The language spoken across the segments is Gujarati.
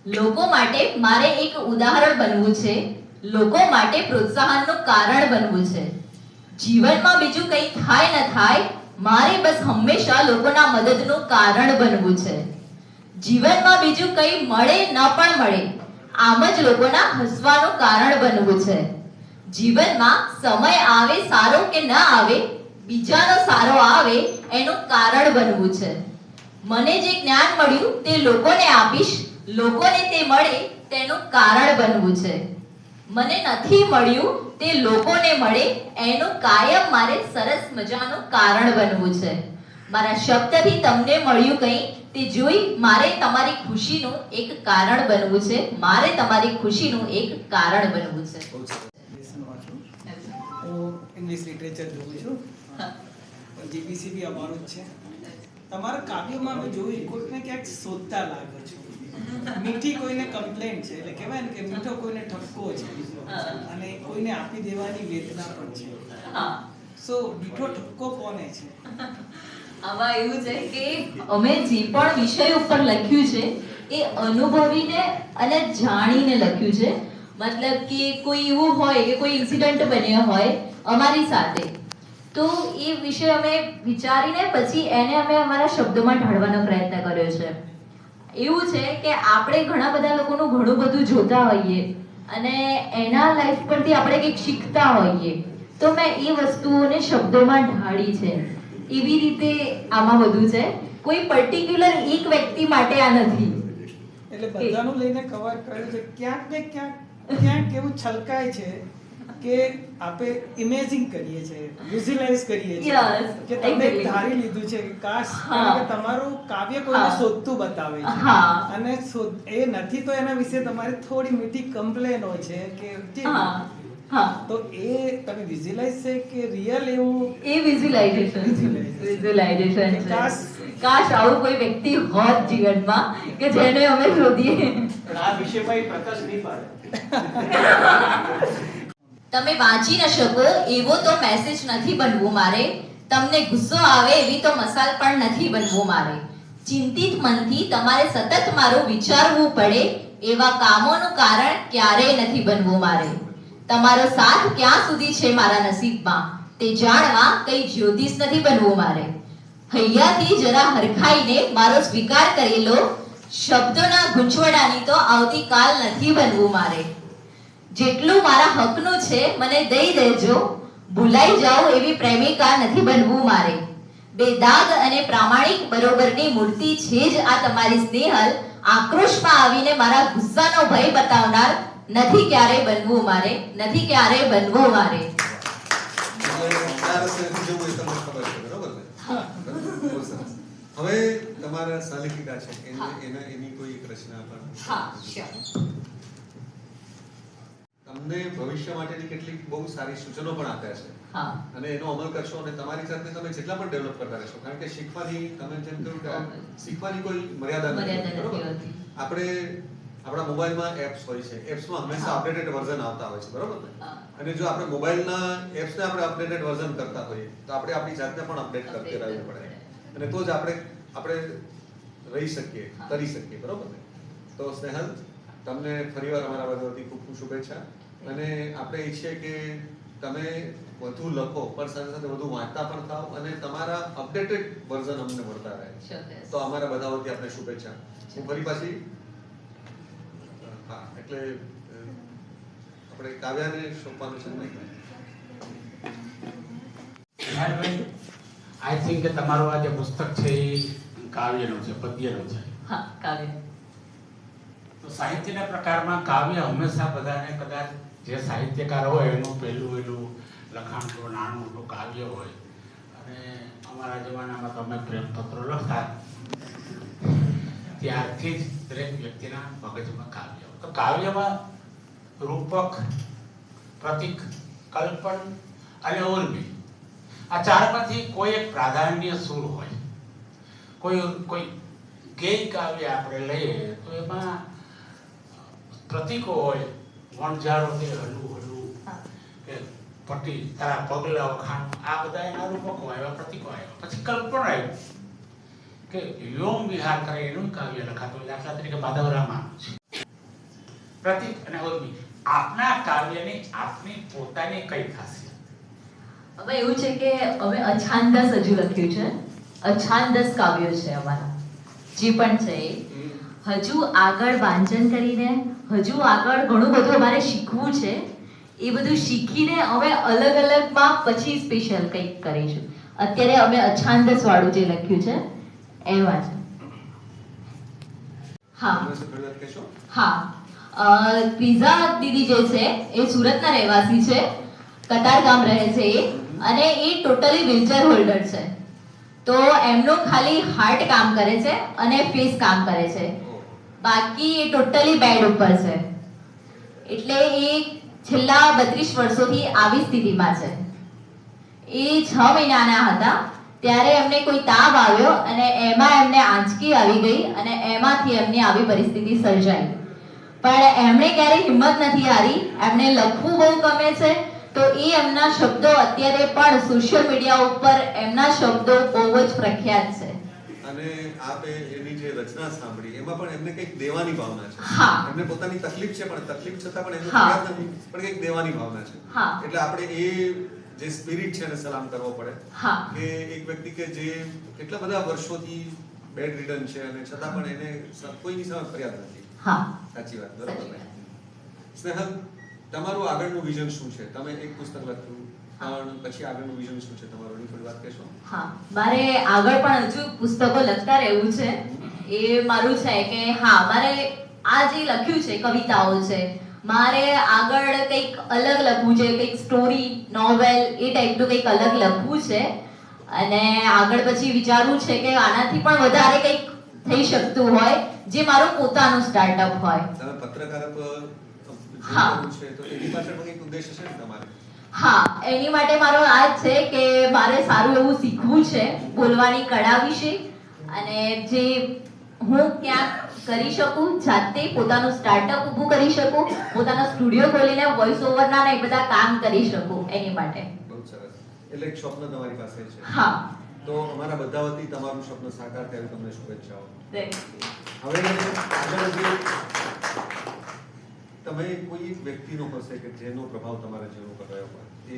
લોકો માટે મારે એક ઉદાહરણ બનવું છે, લોકો માટે પ્રોત્સાહનનું કારણ બનવું છે. જીવનમાં બીજું કંઈ થાય ન થાય, મારે બસ હંમેશા લોકોના મદદનું કારણ બનવું છે. જીવનમાં બીજું કંઈ મળે ન પણ મળે, આમ જ લોકોના હસવાનું કારણ બનવું છે. જીવનમાં સમય આવે સારો કે ન આવે, બીજાનો સારો આવે એનું કારણ બનવું છે. મને જે જ્ઞાન મળ્યું તે લોકોને આપીશ, લોકોને તે મળે તેનું કારણ બનવું છે. મને નથી મળ્યું તે લોકોને મળે એનું કાયમ મારે સરસ મજાનું કારણ બનવું છે. મારા શબ્દથી તમને મળ્યું કંઈ તે જોઈ મારે તમારી ખુશીનું એક કારણ બનવું છે. મારે તમારી ખુશીનું એક કારણ બનવું છે. હું ઇંગ્લિશ લિટરેચર જોઉં છું, જીપીસી બી અમારું જ છે. તમારા કાવ્યમાં મેં જોયું કોઈકને ક્યાંક શોધતા લાગો છો. મીઠી કોઈને કમ્પ્લેન્ટ છે, એટલે કહેવાય ને કે મીઠો કોઈને ઠપકો છે અને કોઈને આપી દેવાની વેદના પણ છે. સો મીઠો ઠપકો કોને છે? આમાં એવું છે કે અમે જે પણ વિષય ઉપર લખ્યું છે એ અનુભવીને અને જાણીને લખ્યું છે. મતલબ કે કોઈ એવું હોય કે કોઈ ઇન્સિડન્ટ બન્યો હોય અમારી સાથે, તો એ વિષય અમે વિચારીને પછી એને અમે અમારા શબ્દોમાં ઢાળવાનો પ્રયત્ન કર્યો છે. એવું છે કે આપણે ઘણા બધા લોકોનું ઘણું બધું જોતા હોઈએ અને એના લાઈફ પરથી આપણે કંઈક શીખતા હોઈએ, તો મેં એ વસ્તુઓને શબ્દોમાં ઢાળી છે. એવી રીતે આમાં બધું છે. કોઈ પર્ટિક્યુલર એક વ્યક્તિ માટે આ નથી, એટલે બધાનું લઈને કવર કર્યું છે. ક્યાંક ને ક્યાંક એવું છલકાય છે કે આપણે ઇમેજિંગ કરીએ છીએ, વિઝ્યુઅલાઇઝ કરીએ છીએ કે તમે ધારી લીધું છે કે કાશ કે તમારું કાવ્ય કોઈને શોધતું બતાવે છે અને એ નથી તો એના વિશે તમારી થોડી મીઠી કમ્પ્લેનો છે કે તો એ તમે વિઝ્યુઅલાઇઝ છે કે રિયલ એવું? એ વિઝ્યુઅલાઇઝેશન છે. કાશ આવું કોઈ વ્યક્તિ હોત જીવનમાં કે જેને અમે શોધીએ. આ વિષયમાં પ્રકાશ નહીં પાડે. તમે વાંચી ન શકો એવો તો મેસેજ નથી બનવું મારે, તમને ગુસ્સો આવે એવી તો મસાલ પણ નથી બનવું મારે. ચિંતિત મનથી તમારે સતત મારું વિચારવું પડે એવા કામોનું કારણ ક્યારેય નથી બનવું મારે. તમારો સાથ ક્યાં સુધી છે મારા નસીબમાં તે જાણવા કઈ જ્યોતિષ નથી બનવું મારે. હૈયાથી જરા હરખાઈને મારો સ્વીકાર કરેલો શબ્દોના ગૂંચવડાની તો આવતીકાલ નથી બનવું મારે. જેટલું મારા હકનું છે મને દઈ દેજો, ભૂલાઈ જાઉં એવી પ્રેમિકા નથી બનવું મારે. બેદાગ અને પ્રામાણિક બરોબરની મૂર્તિ છે જ આ તમારી સ્નેહલ, આક્રોશમાં આવીને મારા ગુસ્સાનો ભય બતાવનાર નથી ક્યારે બનવું મારે, નથી ક્યારે બનવું મારે. હવે તમારા સાલેકિકા છે એની કોઈ એક રચના પણ. હા, શ્યોર. તમને ભવિષ્ય માટેની કેટલીક બહુ સારી સૂચનો પણ આપ્યા છે અને એનો અમલ કરશો અને તમારી જાતને તમે જેટલા પણ ડેવલપ કરતા રહેશો, કારણ કે શીખવાની, તમે જેમ કહ્યું કે શીખવાની કોઈ મર્યાદા નથી, બરોબર? આપણે આપણા મોબાઈલમાં એપ્સ હોય છે, એપ્સમાં હંમેશા અપડેટેડ વર્ઝન આવતા હોય છે, બરોબર ને? અને જો આપણે મોબાઈલના એપ્સને આપણે અપડેટેડ વર્ઝન કરતા હોઈએ તો આપણે આપણી જાતને પણ અપડેટ કરતી રહેવી પડે અને તો જ આપણે રહી શકીએ, કરી શકીએ, બરોબર ને? તો સ્નેહલ, તમને ફરીવાર અમારા વતીથી ખૂબ ખૂબ શુભેચ્છા અને આપણે ઈચ્છીએ કે તમે વધુ લખો પણ સાથે સાથે વધુ વાંચતા પણ થાઓ અને તમારા અપડેટેડ વર્ઝન અમને મળતા રહે. તો અમારા બધા વતી આપણે શુભેચ્છા. હું ફરી પાછી એટલે આપણે કાવ્યાને સોંપવાનું છે નહીં? આઈ થિંક કે તમારું આ જે પુસ્તક છે એ કાવ્યનું છે, પદ્યનું છે. હા, કાવ્ય. તો સાહિત્યના પ્રકારમાં કાવ્ય હંમેશા બધાને કદાચ જે સાહિત્યકાર હોય એનું પહેલું લખાણ તો નાનું કાવ્ય હોય. અને અમારા જમાનામાં તો અમે પ્રેમપત્રો લખતા, ત્યારથી જ દરેક વ્યક્તિના મગજમાં કાવ્ય. તો કાવ્યમાં રૂપક, પ્રતીક, કલ્પન અને ઉર્મી, આ ચારમાંથી કોઈ એક પ્રાધાન્ય સૂર હોય. કોઈ ગેય કાવ્ય આપણે લઈએ તો એમાં પ્રતીકો હોય, વણઝારો કે હલું કે પટી તારા પગલા વખાણ, આ બધા એના રૂપકો આવ્યા, પ્રતીકો આવ્યા. પછી કલ્પના આવ્યું કે વ્યોમ વિહાર કરે એનું કાવ્ય લખાતું હોય. દાખલા તરીકે માધવરામાનું છે. પ્રતિક અને ઉર્મી, આપના કાવ્યની આપની પોતાની કઈ ખાસિયત? હવે એવું છે કે અમે અછાંદસ હજુ લખ્યું છે, અછાંદસ કાવ્યો છે અમારા જે પણ છે એ. હજુ આગળ વાંચન કરીને હજુ આગળ ઘણું બધું અમારે શીખવું છે. એ બધું શીખીને અમે અલગ અલગમાં પછી સ્પેશિયલ કંઈક કરીશું. અત્યારે અમે અછાંદસ વાળું જે લખ્યું છે એમાં છે. હા હા ક્રિઝા દીદી જે છે એ સુરતના રહેવાસી છે, કતારગામ રહે છે એ, અને એ ટોટલી વ્હીલચેર હોલ્ડર છે. તો એમનું ખાલી હાર્ટ કામ કરે છે અને ફેસ કામ કરે છે, બાકી એ ટોટલી બેડ ઉપર છે. એટલે એ છેલ્લા 32 વર્ષોથી આવી સ્થિતિમાં છે. એ 6 મહિનાના હતા ત્યારે એમને કોઈ તાવ આવ્યો અને એમાં એમને આંચકી આવી ગઈ અને એમાંથી એમની આવી પરિસ્થિતિ સર્જાઈ. પણ એમણે ક્યારેય હિંમત નથી હારી. એમને લખવું બહુ ગમે છે, તો એ એમના શબ્દો અત્યારે પણ સોશિયલ મીડિયા ઉપર એમના શબ્દો બહુ જ પ્રખ્યાત છે. અને આપે એની જે રચના સાંભળી એમાં પણ એમને કંઈક દેવાની ભાવના છે. હા. એમને પોતાની તકલીફ છે, પણ તકલીફ છતાં પણ એમનો હા. પ્રયાસ નથી, પણ કંઈક દેવાની ભાવના છે. હા. એટલે આપણે એ જે સ્પિરિટ છે એને સલામ કરવો પડે. હા. કે એક વ્યક્તિ કે જે કેટલા બધા વર્ષોથી બેડ રિડન છે અને છતાં પણ એને કોઈની સામે ફરિયાદ નથી. હા, સાચી વાત, સાચી બરોબર. વાત. સ્નેહલ, તમારું આગળનું વિઝન શું છે? તમે એક પુસ્તક લખ્યું, પણ પછી આગળનું વિઝન શું છે તમારું? એની થોડી વાત કહેશો? હા, મારે આગળ પણ હજુ પુસ્તકો લખતા રહેવું છે. એ મારું છે કે હા, મારે આ જે લખ્યું છે કવિતાઓ છે, મારે આગળ કંઈક અલગ લખવું છે, કંઈક સ્ટોરી નોવેલ એ ટાઈપનું કંઈક અલગ લખવું છે. અને આગળ પછી વિચારવું છે કે આનાથી પણ વધારે કંઈક થઈ શકતું હોય જે મારું પોતાનું સ્ટાર્ટઅપ હોય. તમે પત્રકારત્વ હા. કરવું છે તો એની પાછળ પણ એક ઉદ્દેશ હશે ને તમારે? હા, એની માટે મારો આ જ છે કે મારે સારું એવું શીખવું છે બોલવાની કળા વિશે, અને જે હું ક્યાંક કરી શકું, જાતે પોતાનું સ્ટાર્ટઅપ ઊભું કરી શકું, પોતાનો સ્ટુડિયો ખોલીને વોઇસ ઓવરના ને એ બધા કામ કરી શકું, એની માટે. બહુ સરસ. એટલે એક સ્વપ્ન તમારી પાસે છે. હા. તો અમારા બધા વતી તમારું સ્વપ્ન સાકાર થાય તમને શુભેચ્છાઓ. Thank હવે આગળ જે તમે કોઈ એક વ્યક્તિનો હશે કે જેનો પ્રભાવ તમારા જીવન ઉપર રહ્યો હોય, એ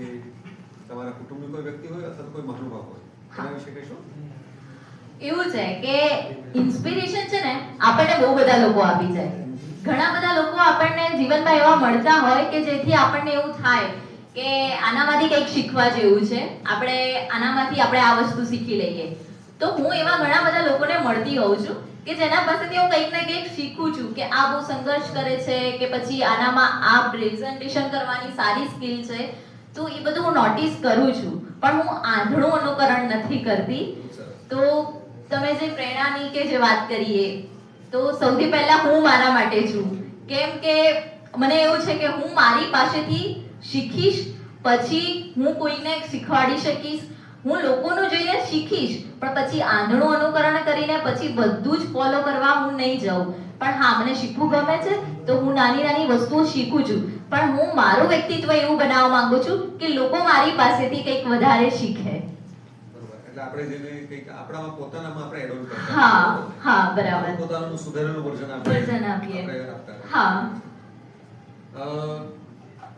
તમારા કુટુંબની કોઈ વ્યક્તિ હોય અથવા તો કોઈ મહાનુભાવ હોય, એના વિશે કહેશો? એવું છે કે ઇન્સ્પિરેશન છે ને આપણને બહુ બધા લોકો આપી જાય. ઘણા બધા લોકો આપણને જીવનમાં એવા મળતા હોય કે જેથી આપણને એવું થાય કે આનામાંથી કંઈક શીખવા જેવું છે, આપણે આનામાંથી આપણે આ વસ્તુ શીખી લઈએ. તો હું એવા ઘણા બધા લોકોને મળતી હોઉં છું કે જેના પાસેથી હું કંઈક ને કંઈક શીખું છું કે આ બહુ સંઘર્ષ કરે છે, કે પછી આનામાં આ પ્રેઝન્ટેશન કરવાની સારી સ્કિલ છે. તો એ બધું હું નોટિસ કરું છું, પણ હું આંધળું અનુકરણ નથી કરતી. તો તમે જે પ્રેરણાની કે જે વાત કરીએ, તો સૌથી પહેલા હું મારા માટે છું. કેમ કે મને એવું છે કે હું મારી પાસેથી શીખીશ, પછી હું કોઈને શીખવાડી શકીશ. હું લોકોનું જોઈને શીખીશ, પણ પછી આંધળું અનુકરણ કરીને પછી બધું જ ફોલો કરવા હું નહીં જાઉં. પણ હા, મને શીખવું ગમે છે, તો હું નાની નાની વસ્તુઓ શીખું છું, પણ હું મારું વ્યક્તિત્વ એવું બનાવવા માંગુ છું કે લોકો મારી પાસેથી કંઈક વધારે શીખે. એટલે આપણે જેને કંઈક આપણામાં પોતાનામાં આપણે એડ ઓન કરતા. હા, હા, બરાબર. પોતાનું સુધારેલું વર્ઝન વર્ઝન આપીએ. આપતા. હા.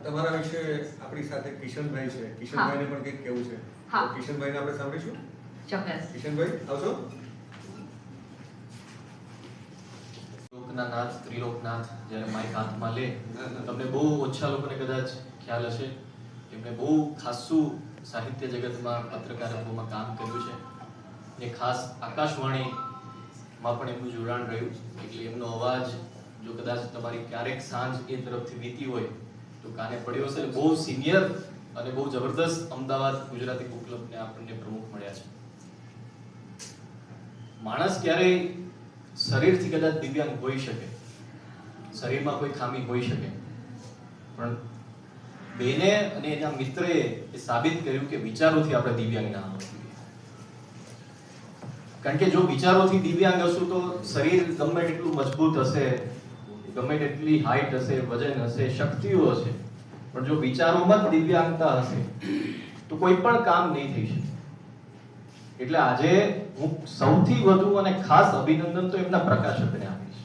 તમારા વિશે આપણી સાથે કિશનભાઈ છે. કિશનભાઈને પણ કંઈક કહેવું છે. હા. તો કિશનભાઈને આપણે સાંભળીશું. ચોક્કસ. કિશનભાઈ આવશો. લોકના નાથ, ત્રિલોકનાથ જ્યારે માઇક હાથમાં લે, તમને બહુ ઓછા લોકોને કદાચ ખ્યાલ હશે. એમણે બહુ ખાસું સાહિત્ય જગતમાં પત્રકારત્વમાં કામ કર્યું છે, ને ખાસ આકાશવાણીમાં પણ એમનું જોડાણ રહ્યું. એટલે એમનો અવાજ જો કદાચ તમારી ક્યારેક સાંજ એ તરફથી વીતી હોય તો કાને પડ્યો હશે. બહુ સિનિયર અને બહુ જબરદસ્ત અમદાવાદ ગુજરાતી બુક ક્લબને આપણને પ્રમુખ મળ્યા છે. માણસ ક્યારેય શરીરથી કદાચ દિવ્યાંગ હોઈ શકે, શરીરમાં કોઈ ખામી હોઈ શકે, પણ બેને અને એના મિત્રએ એ સાબિત કર્યું કે વિચારોથી આપણે દિવ્યાંગ ના હોવું જોઈએ. કારણ કે જો વિચારોથી દિવ્યાંગ હશું તો શરીર ગમે તેટલું મજબૂત હશે, ગમે તેટલી હાઈટ હશે, વજન હશે, શક્તિઓ હશે, પણ જો વિચારોમાં જ દિવ્યાંગતા હશે તો કોઈ પણ કામ નહીં થઈ શકે. એટલે આજે હું સૌથી વધુ અને ખાસ અભિનંદન તો એમના પ્રકાશકને આપીશ.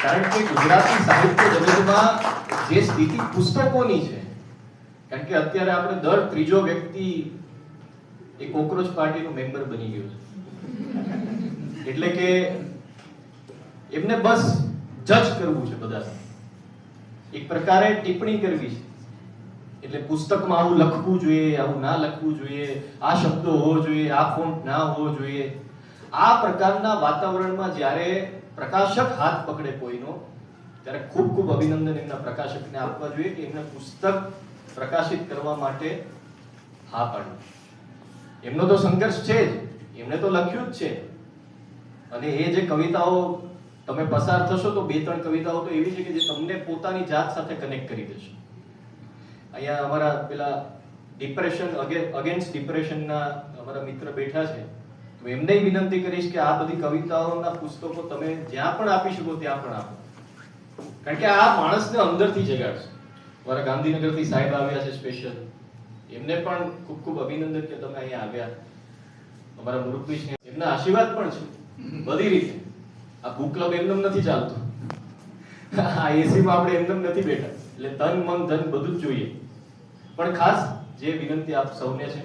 કારણ કે ગુજરાતી સાહિત્ય જગતમાં જે સ્થિતિ પુસ્તકોની છે, કારણ કે અત્યારે આપણે દર ત્રીજો વ્યક્તિ એ કોકરોચ પાર્ટીનો મેમ્બર બની ગયો છે, એટલે કે એમને બસ જજ કરવું છે બધા, એક પ્રકારે ટિપ્પણી કરવી છે. એટલે પુસ્તકમાં આવું લખવું જોઈએ, આવું ના લખવું જોઈએ, આ શબ્દો હોવો જોઈએ, આ ફોન્ટ ના હોવો જોઈએ. આ પ્રકારના વાતાવરણમાં જ્યારે પ્રકાશક હાથ પકડે કોઈનો, ત્યારે ખૂબ ખૂબ અભિનંદન એમના પ્રકાશકને આપવા જોઈએ કે એમને પુસ્તક પ્રકાશિત કરવા માટે હા પાડી. એમનો તો સંઘર્ષ છે જ, એમને તો લખ્યું જ છે. અને એ જે કવિતાઓ તમે પસાર થશો તો 2-3 કવિતાઓ તો એવી છે કે જે તમને પોતાની જાત સાથે કનેક્ટ કરી દેશે. અહીંયા અમારા પેલા ડિપ્રેશન અગેન્સ્ટ ડિપ્રેશનના અમારા મિત્ર બેઠા છે, તો એમને વિનંતી કરીશ કે આ બધી કવિતાઓના પુસ્તકો તમે જ્યાં પણ આપી શકો ત્યાં પણ આપો, કારણ કે આ માણસને અંદરથી જગાડશે. અમારા ગાંધીનગરથી સાહેબ આવ્યા છે સ્પેશિયલ, એમને પણ ખૂબ ખૂબ અભિનંદન કે તમે અહીંયા આવ્યા. અમારા મુરુકભાઈ એમના આશીર્વાદ પણ છે બધી રીતે. આ બુક ક્લબ એમનેમ નથી ચાલતું, આ એસીમાં આપણે એમનેમ નથી બેઠા, એટલે તન મન ધન બધું જ જોઈએ. પણ ખાસ જે વિનંતી આપ સૌને છે,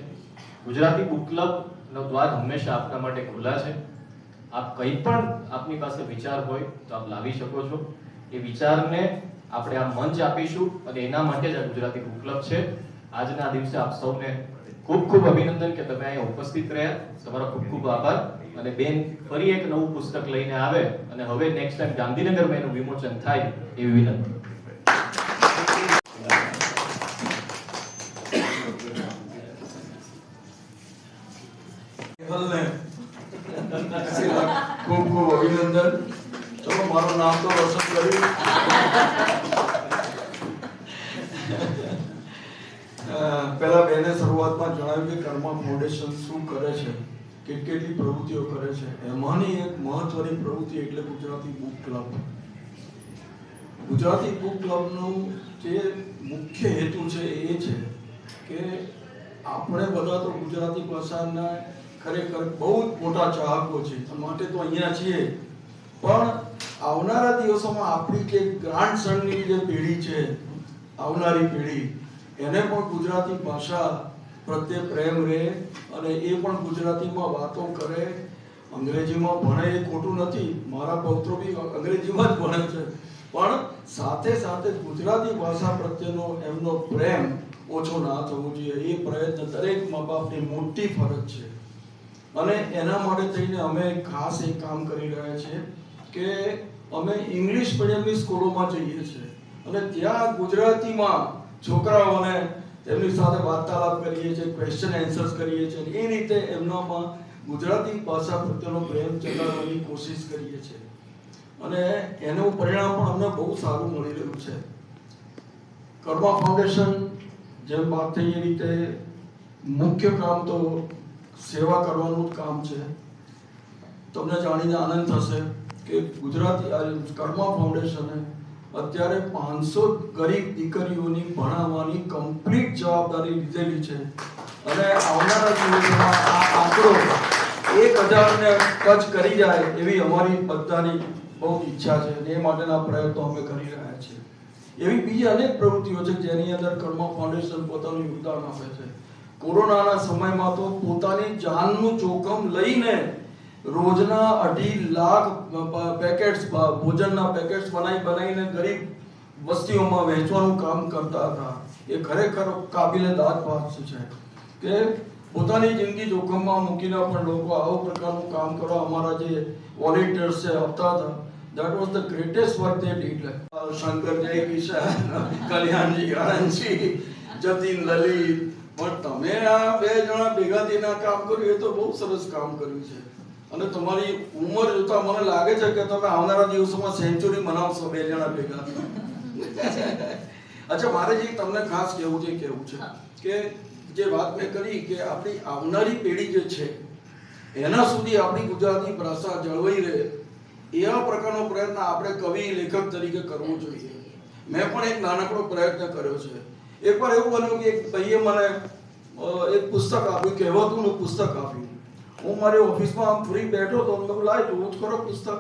ગુજરાતી બુક ક્લબ નો દ્વાર હંમેશા આપના માટે ખુલ્લા છે. આપ કંઈ પણ આપની પાસે વિચાર હોય તો આપ લાવી શકો છો. એ વિચારને આપણે આ મંચ આપીશું અને એના માટે જ આ ગુજરાતી બુક ક્લબ છે. આજના દિવસે આપ સૌને ખૂબ ખૂબ અભિનંદન કે તમે અહીંયા ઉપસ્થિત રહ્યા. તમારો ખૂબ ખૂબ આભાર. અને બેન ફરી એક નવું પુસ્તક લઈને આવે અને હવે નેક્સ્ટ ટાઈમ ગાંધીનગરમાં એનું વિમોચન થાય એવી વિનંતી. ખૂબ ખૂબ અભિનંદન. ચલો, મારું નામ તો રોશન કર્યું. પહેલા બેને શરૂઆતમાં જણાવ્યું કે કર્મા ફાઉન્ડેશન શું કરે છે, કેટલી પ્રવૃત્તિઓ કરે છે. એમાંની એક મહત્વની પ્રવૃત્તિ એટલે Gujarati book club. Gujarati book ક્લબનું જે મુખ્ય હેતુ છે એ છે કે આપણે બધા તો ગુજરાતી ભાષાના ખરેખર બહુ જ મોટા ચાહકો છે, માટે તો અહીંયા છીએ. પણ આવનારા દિવસોમાં આપણી જે ગ્રાન્ડસનની જે પેઢી છે, આવનારી પેઢી, એને પણ ગુજરાતી ભાષા પ્રત્યે પ્રેમ રહે અને એ પણ ગુજરાતીમાં વાતો કરે. અંગ્રેજીમાં ભણે એ ખોટું નથી, મારા પૌત્રો બી અંગ્રેજીમાં જ ભણે છે, પણ સાથે સાથે ગુજરાતી ભાષા પ્રત્યેનો એમનો પ્રેમ ઓછો ના થવો જોઈએ. એ પ્રયત્ન દરેક મા બાપની મોટી ફરજ છે. અને એના માટે થઈને અમે ખાસ એક કામ કરી રહ્યા છીએ કે અમે ઇંગ્લિશ મીડિયમની સ્કૂલોમાં જઈએ છીએ અને ત્યાં ગુજરાતીમાં છોકરાઓને તેમની સાથે વાર્તાલાપ કરીએ છીએ, ક્વેશ્ચન આન્સર્સ કરીએ છીએ. એ રીતે એમનામાં ગુજરાતી ભાષા પ્રત્યેનો પ્રેમ જગાડવાની કોશિશ કરીએ છીએ અને એનું પરિણામ પણ અમને બહુ સારું મળી રહ્યું છે. કર્મા ફાઉન્ડેશન જેમ વાત થઈ એ રીતે મુખ્ય કામ તો સેવા કરવાનું જ કામ છે. તમને જાણીને આનંદ થશે કે ગુજરાતી કર્મા ફાઉન્ડેશને અત્યારે 500 ગરીબ દીકરીઓની ભણાવવાની કમ્પ્લીટ જવાબદારી લીધેલી છે અને આવનારા દિવસોમાં આ આંકડો 1000ને ટચ કરી જાય એવી અમારી બધાની બહુ ઈચ્છા છે અને એ માટેના પ્રયત્નો અમે કરી રહ્યા છીએ. એવી બીજી અનેક પ્રવૃત્તિઓ છે જેની અંદર કર્મા ફાઉન્ડેશન પોતાનું યોગદાન આપે છે. કોરોનાના સમયમાં તો પોતાની જાનનું જોખમ લઈને રોજના 2.5 લાખ પેકેટ્સ ભોજનના પેકેટ્સ બનાવીને ગરીબ વસ્તીઓમાં વહેંચવાનું કામ કરતા હતા. એ ખરેખર કાબિલે દાદ છે કે પોતાની જિંદગી જોખમમાં મૂકીને પણ લોકો આવા પ્રકારનું કામ કરવા અમારા જે વોલેન્ટિયર્સ છે આપતા હતા. That was the greatest work they did. Shankar જય કિશન, કલ્યાણજી આનંદજી, જતીન લલિત, પણ તમે આ 2 જણા ભેગા થઈને કામ કર્યું એ તો બહુ સરસ કામ કર્યું છે અને તમારી ઉંમર જોતા મને લાગે છે કે તમે આવનારા દિવસોમાં સેન્ચુરી મનાવશો 2 જણા ભેગા. અચ્છા, મારે જે તમને ખાસ કહેવું છે કે જે વાત મેં કરી કે આપણી આવનારી પેઢી જે છે એના સુધી આપણી ગુજરાતી ભાષા જળવાઈ રહે એવા પ્રકારનો પ્રયત્ન આપણે કવિ લેખક તરીકે કરવો જોઈએ. મેં પણ એક નાનકડો પ્રયત્ન કર્યો છે. એકવાર એવું બન્યું કે એક ભાઈએ મને એક પુસ્તક આપ્યું, કહેવતોનું પુસ્તક આપ્યું. હું મારી ઓફિસમાં આમ ફ્રી બેઠો તો મેં લાવી જોઉં જ ખરો પુસ્તક.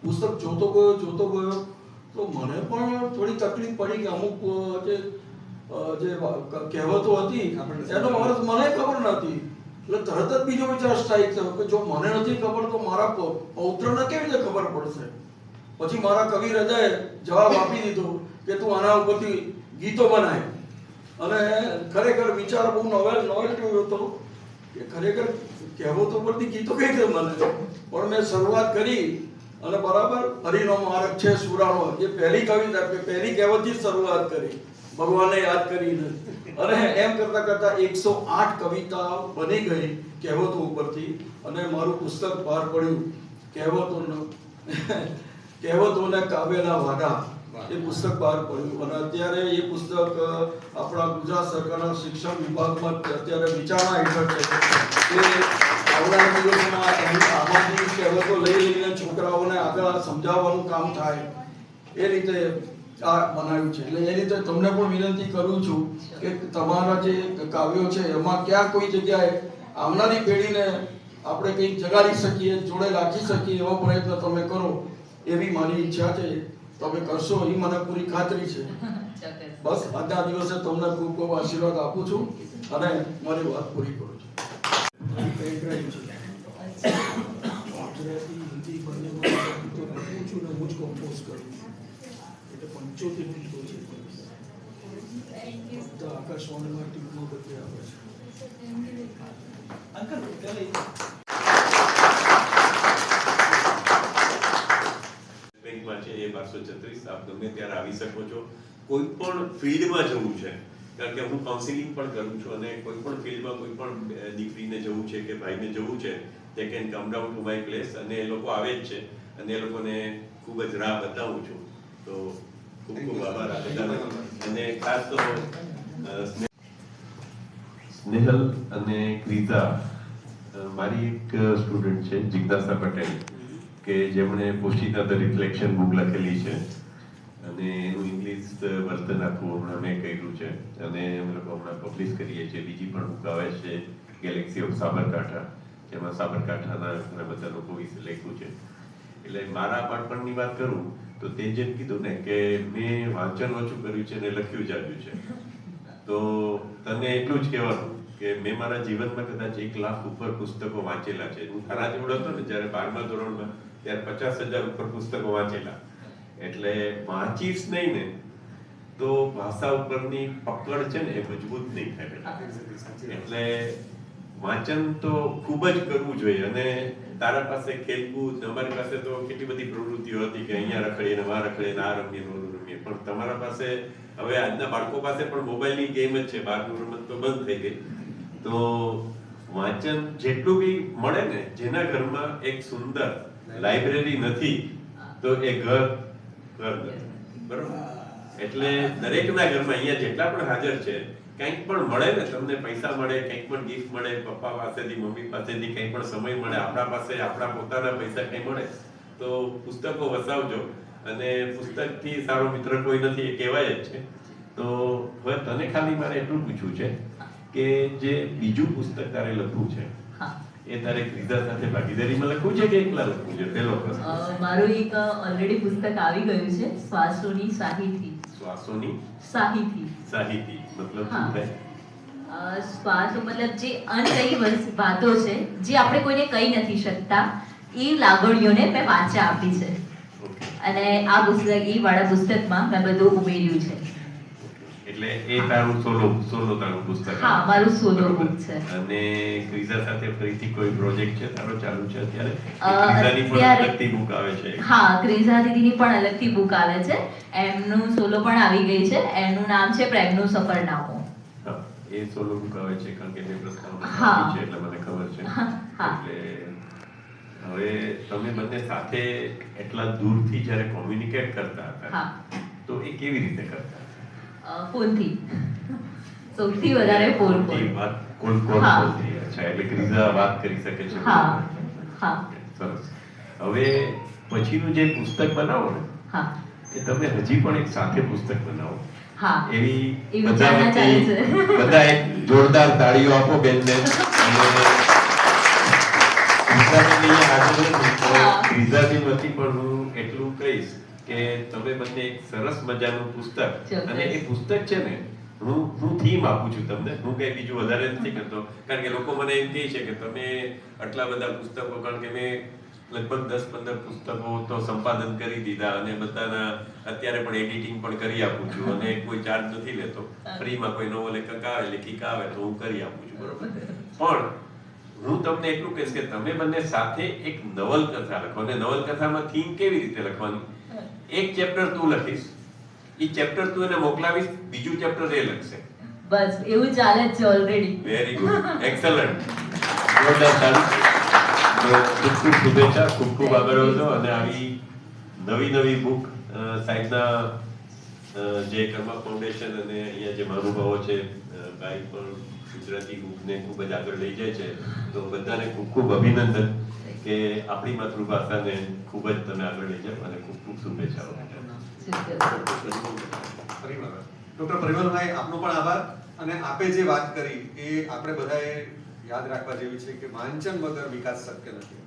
પુસ્તક જોતો ગયો તો મને પણ થોડી તકલીફ પડી કે અમુક જે કહેવતો હતી એનો અર્થ મને ખબર નથી. એટલે તરત જ બીજો વિચાર સ્ટ્રાઇક થયો કે જો મને નથી ખબર તો મારા પૌત્રને કેવી રીતે ખબર પડશે. પછી મારા કવિ રાજાએ જવાબ આપી દીધો કે તું આના ઉપરથી ગીતો બનાય. અને ખરેખર વિચાર બહુ નોવેલ્ટી હતો કે ખરેખર કહેવતો પરથી ગીતો કઈ રીતે બને. પણ મેં શરૂઆત કરી અને બરાબર હરિનો માર્ગ છે સુરાનો એ પહેલી કવિતા પહેલી કહેવતથી જ શરૂઆત કરી, ભગવાનને યાદ કરીને. અને એમ કરતા કરતા 108 કવિતા બની ગઈ કહેવતો ઉપરથી. અને મારું પુસ્તક બહાર પડ્યું કહેવતોને કાવ્યના વાડા, એ પુસ્તક બહાર પડ્યું. અને અત્યારે એ પુસ્તક આપણા ગુજરાત સરકારના શિક્ષણ વિભાગમાં અત્યારે વિચારણા હેઠળ છે કે આવનારા દિવસોમાં આમાંથી કહેવતો લઈને છોકરાઓને આગળ સમજાવવાનું કામ થાય એ રીતે આ બનાવ્યું છે. એટલે એ રીતે તમને પણ વિનંતી કરું છું કે તમારા જે કાવ્યો છે એમાં ક્યાં કોઈ જગ્યાએ આવનારી પેઢીને આપણે કંઈક જગાડી શકીએ, જોડે રાખી શકીએ એવો પ્રયત્ન તમે કરો એવી મારી ઈચ્છા છે. તમે કરશો એ મને પૂરી ખાતરી છે. બસ આજના દિવસે તમને ખૂબ ખૂબ આશીર્વાદ આપું છું અને મારી વાત પૂરી કરું છું. ગુજરાતી હિન્દી બંનેમાં ગીતો લખું છું ને હું જ કમ્પોઝ કરું છું. એટલે 75 ગીતો છે. બધા આકાશવાણીમાં ટીમમાં બધે આવે છે. અંકલ બેંકમાં છે એ 1236 આપ ગમે ત્યારે આવી શકો છો. કોઈ પણ ફિલ્ડમાં જવું છે, કારણ કે હું કાઉન્સિલિંગ પણ કરું છું અને કોઈ પણ ફિલ્ડમાં કોઈ પણ દીકરીને જવું છે કે ભાઈને જવું છે તે can come down to my place અને એ લોકો આવે જ છે અને એ લોકોને ખૂબ જ રાહ બતાવું છું. તો ખૂબ ખૂબ આભાર આ બધાનો. અને ખાસ તો સ્નેહલ અને ક્રિઝા મારી એક સ્ટુડન્ટ છે જિજ્ઞાસા પટેલ કે જેમણે પોસ્ટિંગ ધ રિફ્લેક્શન બુક લખેલી છે અને એનું ઇંગ્લિશ વર્તન આખું હમણાં મેં કર્યું છે અને અમે લોકો હમણાં પબ્લિશ કરીએ છીએ. બીજી પણ બુક આવે છે ગેલેક્સી ઓફ સાબરકાંઠા, જેમાં સાબરકાંઠાના ઘણા બધા લોકો વિશે લખ્યું છે. એટલે મારા બાળપણની વાત કરું તો તે જેમ કીધું ને કે મેં વાંચન ઓછું કર્યું છે અને લખ્યું જ આવ્યું છે. તો તને એટલું જ કહેવાનું કે મેં મારા જીવનમાં કદાચ 1 લાખ ઉપર પુસ્તકો વાંચેલા છે. હું તારા જેવડો હતો ને જ્યારે 12મા ધોરણમાં ત્યારે 50,000 ઉપર પુસ્તકો વાંચેલા. એટલે વાંચીશ નહીં ને તો ભાષા ઉપરની પકડ છે ને એ મજબૂત નહીં થાય. એટલે વાંચન તો ખૂબ જ કરવું જોઈએ. અને તારા પાસે ખેલકૂદ, અમારી પાસે તો કેટલી બધી પ્રવૃત્તિઓ હતી કે અહીંયા રખડીએ ને વા રખડીએ ને આ રમીએ ને ઓલું રમીએ. પણ તમારા પાસે હવે આજના બાળકો પાસે પણ મોબાઈલની ગેમ જ છે, બહારનું રમત તો બંધ થઈ ગઈ. તો વાંચન જેટલું બી મળે ને, જેના ઘરમાં એક સુંદર લાઇબ્રેરી નથી તો એ ઘર બરોબર. એટલે દરેકના ઘરમાં અહીંયા જેટલા પણ હાજર છે કંઈક પણ મળે ને, તમને પૈસા મળે, કંઈક પણ ગિફ્ટ મળે, પપ્પા પાસેથી, મમ્મી પાસેથી કંઈ પણ સમય મળે, આપણા પાસે આપણા પોતાના પૈસા કંઈ મળે તો પુસ્તકો વસાવજો. અને પુસ્તકથી સારો મિત્ર કોઈ નથી એ કહેવાય જ છે. તો હવે તને ખાલી મારે એટલું પૂછવું છે કે જે બીજું પુસ્તક તારે લખવું છે એ તારે ક્રિઝા સાથે ભાગીદારીમાં લખવું છે કે એકલા લખવું છે? પહેલો પ્રશ્ન. મારું એક ઓલરેડી પુસ્તક આવી ગયું છે, શ્વાસોની સાહીથી. શ્વાસોની સાહીથી મતલબ શું થાય? શ્વાસો મતલબ જે અનકહી વાતો છે જે આપણે કોઈને કહી નથી શકતા એ લાગણીઓને મેં વાંચા આપી છે. અને આ પુસ્તક એ વાળા પુસ્તકમાં મેં બધું ઉમેર્યું છે. એટલે એ તારું સોલો તારું પુસ્તક? હા, મારું સોલો બુક છે. અને ક્રિઝા સાથે ફરીથી કોઈ પ્રોજેક્ટ છે તારો ચાલુ છે અત્યારે? ક્રિઝાની પણ અલગથી બુક આવે છે? હા, ક્રિઝા દીદીની પણ અલગથી બુક આવે છે. એમનું સોલો પણ આવી ગઈ છે. એનું નામ છે પ્રેમનું સફરનામું. હા, એ સોલો બુક આવે છે કારણ કે મેં પ્રસ્તાવના આપી છે એટલે મને ખબર છે. એટલે હવે તમે બંને સાથે એટલા દૂરથી જ્યારે કોમ્યુનિકેટ કરતા હતા તો એ કેવી રીતે કરતા? ફોનથી. સૌથી વધારે ફોન પર. કોલ કોલથી. અચ્છા, એટલે ક્રિઝા વાત કરી શકે છે. હા હા. સરસ. હવે પછીનું જે પુસ્તક બનાવો ને હા, એ તમે હજી પણ એક સાથે પુસ્તક બનાવો. હા, એવી એ વિચારણા ચાલે છે. બધા એક જોરદાર તાળીઓ આપો બેનને. ક્રિઝાબેન અહીંયા હાજર નથી, તો હા. ક્રિઝાબેન વતી પણ હું એટલું કહીશ કે તમે બંને એક સરસ મજાનું પુસ્તક, ચોક્કસ. અને એ પુસ્તક છે ને, હું થીમ આપું છું તમને, હું કઈ બીજું વધારે નથી કરતો, કારણ કે લોકો મને એમ કહે છે કે તમે આટલા બધા પુસ્તકો, કારણ કે મેં લગભગ 10-15 પુસ્તકો તો સંપાદન કરી દીધા અને બધાના અત્યારે પણ એડિટિંગ પણ કરી આપું છું, અને કોઈ ચાર્જ નથી લેતો. ફ્રીમાં કોઈ નવો લેખક આવે, લેખિકા આવે તો હું કરી આપું છું, બરોબર. પણ હું તમને એટલું કહીશ કે તમે બંને સાથે એક નવલકથા લખો, અને નવલકથામાં થીમ કેવી રીતે લખવાની, એક ચેપ્ટર તું લખીશ, એ ચેપ્ટર તું એને મોકલાવીશ, બીજું ચેપ્ટર એ લખશે. બસ એવું ચાલે જ છે ઓલરેડી. વેરી ગુડ, એક્સલન્ટ, જોરદાર, સારું. તો ખૂબ ખૂબ શુભેચ્છા, ખૂબ ખૂબ આગળ વધો, અને આવી નવી બુક સાહેબના જે કર્મા ફાઉન્ડેશન અને અહીંયા જે મહાનુભાવો છે, ભાઈ પણ ગુજરાતી બુકને ખૂબ જ આગળ લઈ જાય છે, તો બધાને ખૂબ ખૂબ અભિનંદન કે આપણી માતૃભાષાને ખૂબ જ તમે આગળ લઈ જાઓ, અને ખૂબ ખૂબ શુભેચ્છાઓ. ડોક્ટર પરિમલભાઈ, આપનો પણ આભાર. અને આપે જે વાત કરી એ આપણે બધાએ યાદ રાખવા જેવી છે કે વાંચન વગર વિકાસ શક્ય નથી.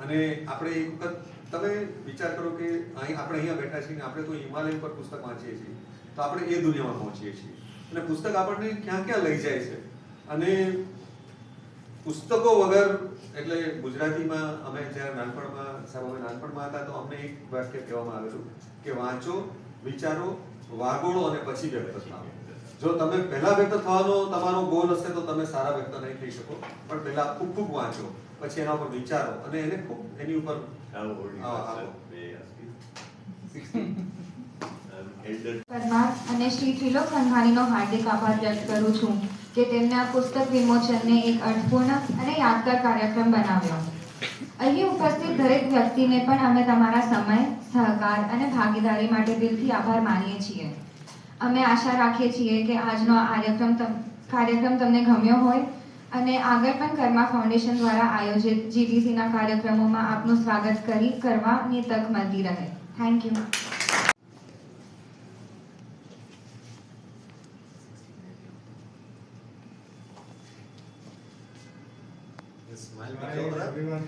અને આપણે એક વખત તમે વિચાર કરો કે આપણે અહીંયા બેઠા છીએ ને આપણે તો હિમાલય પર પુસ્તક વાંચીએ છીએ, તો આપણે એ દુનિયામાં પહોંચીએ છીએ, અને પુસ્તક આપણને ક્યાં ક્યાં લઈ જાય છે. અને પુસ્તકો વગર, એટલે ગુજરાતીમાં અમે જ્યારે નાનપણમાં હતા તો અમને એક વાક્ય કહેવામાં આવેલું કે વાંચો, વિચારો, વાગોળો અને પછી વ્યક્ત થાઓ. જો તમે પહેલા વ્યક્ત થવાનો તમારો ગોલ હશે તો તમે સારા વ્યક્ત નહીં થઈ શકો, પણ પહેલા ખૂબ વાંચો, પછી એના ઉપર વિચારો, અને એને ખૂબ એની ઉપર પરમાર અને શ્રી ત્રિલોક સંઘાણીનો હાર્દિક આભાર વ્યક્ત કરું છું કે તેમણે આ પુસ્તક વિમોચનને એક અર્થપૂર્ણ અને યાદગાર કાર્યક્રમ બનાવ્યો. અહીં ઉપસ્થિત દરેક વ્યક્તિને પણ અમે તમારા સમય, સહકાર અને ભાગીદારી માટે દિલથી આભાર માનીએ છીએ. અમે આશા રાખીએ છીએ કે આજનો આ કાર્યક્રમ તમને ગમ્યો હોય, અને આગળ પણ કર્મા ફાઉન્ડેશન દ્વારા આયોજિત જીટીસીના કાર્યક્રમોમાં આપનું સ્વાગત કરવાની તક મળતી રહે. Thank you. Smile, everyone.